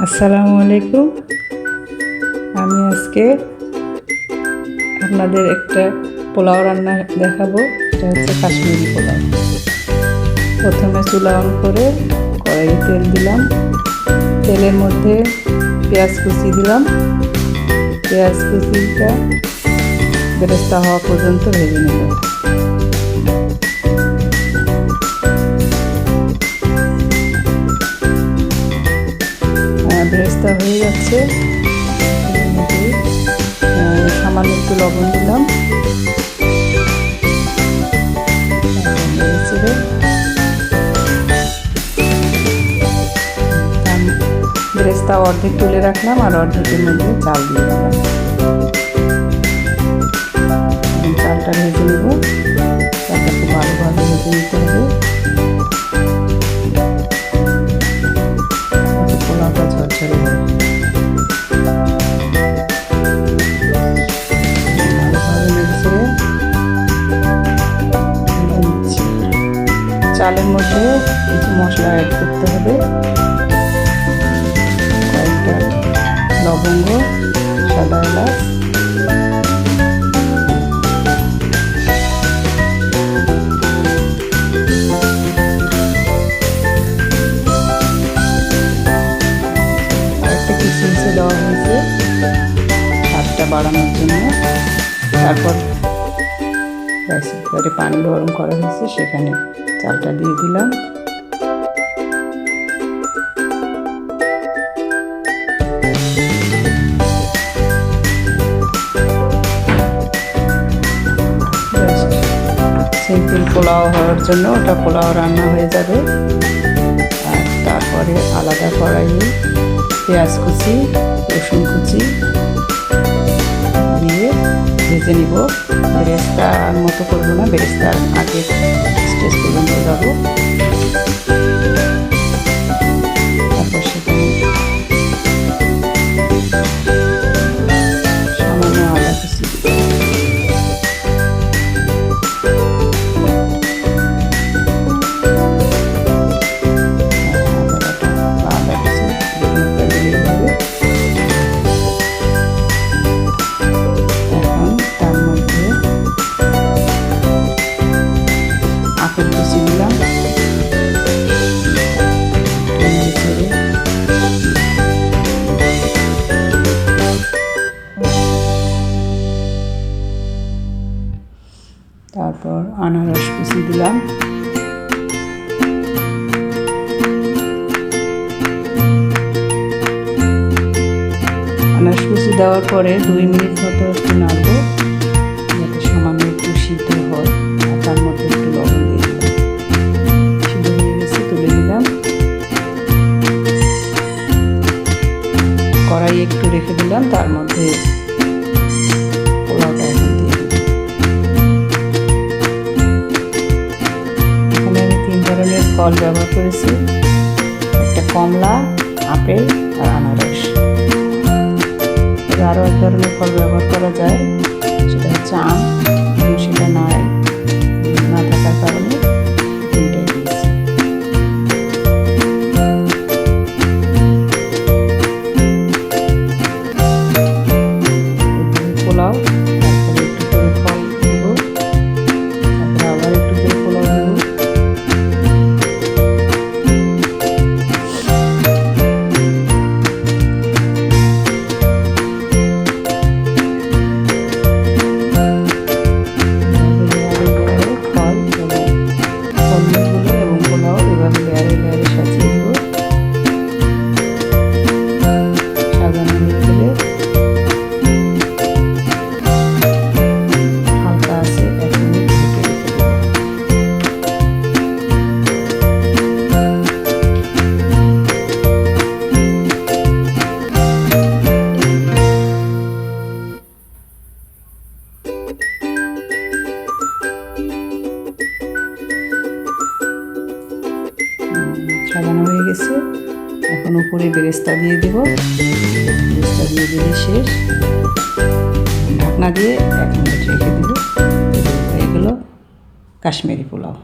আসসালামু আলাইকুম। আমি আজকে আপনাদের একটা পোলাও রান্না দেখাবো। এটা হচ্ছে কাশ্মীরি পোলাও। প্রথমে চুলা অন করে কড়াইয়ে তেল দিলাম। তেলের মধ্যে পেঁয়াজ কুচি দিলাম। পেঁয়াজ কুচিটা বেরেস্তা হওয়া পর্যন্ত ভেজে নেব। বেরেস্তা হয়ে যাচ্ছে, সামান্য একটু লবণ দিলাম। বেরেস্তা অর্ধেক তুলে রাখলাম আর অর্ধেকের মধ্যে চাল দিয়ে দিলাম। চালটা ভেজে নেব। চালটা খুব ভালোভাবে ভেজে নিতে হবে। পোলাওটা ঝরঝরে হবে। চালের মধ্যে কিছু মশলা অ্যাড করতে হবে। কয়েকটা লবঙ্গ, সাদা এলাচ, কয়েকটা কিশমিশে দেওয়া হয়েছে স্বাদটা বাড়ানোর জন্য। তারপর পানি গরম করা হয়েছে, সেখানে চালটা দিয়ে দিলাম। সিম্পল পোলাও হওয়ার জন্য ওটা পোলাও রান্না হয়ে যাবে। আর তারপরে আলাদা কড়াইয়ে পেঁয়াজ কুচি, রসুন কুচি দিয়ে ভেজে নিব। বেরেস্তার মতো করবো না, বেরেস্তার আগে স্টেজ পর্যন্ত যাবো। তারপর সেখানে সামান্য আদা কুচি, দিলাম। তারপর আনারস কুচি দিলাম। আনারস কুচি দেওয়ার পরে 2 মিনিট মতো একটু নাড়বো, যাতে সামান্য একটু সিদ্ধ হয়। আর তার মধ্যে একটু লবণ দিয়ে দিলাম। সিদ্ধ হয়ে গেছে, তুলে নিলাম। কড়াই একটু রেখে দিলাম, তার মধ্যে পোলাওটা এখন দিয়ে দিলাম। এখানে আমি 3 ধরনের ফল ব্যবহার করেছি, একটা কমলা, আপেল আর আনারস। আরও এক ধরনের ফল ব্যবহার করা যায়, সেটা হচ্ছে আম। সেটা না থাকার কারণে তিনটাই দিয়েছি। পোলাও, তারপরে একটু করে ফল দেব, তারপরে আবার একটু করে পোলাও দেব। সাজানো হয়ে গেছে। এখন উপরে বেরেস্তা দিয়ে দেব। বেরেস্তা দিয়ে দিলে শেষ। ঢাকনা দিয়ে 1 মিনিট রেখে দেব। এগুলো কাশ্মীরি পোলাও।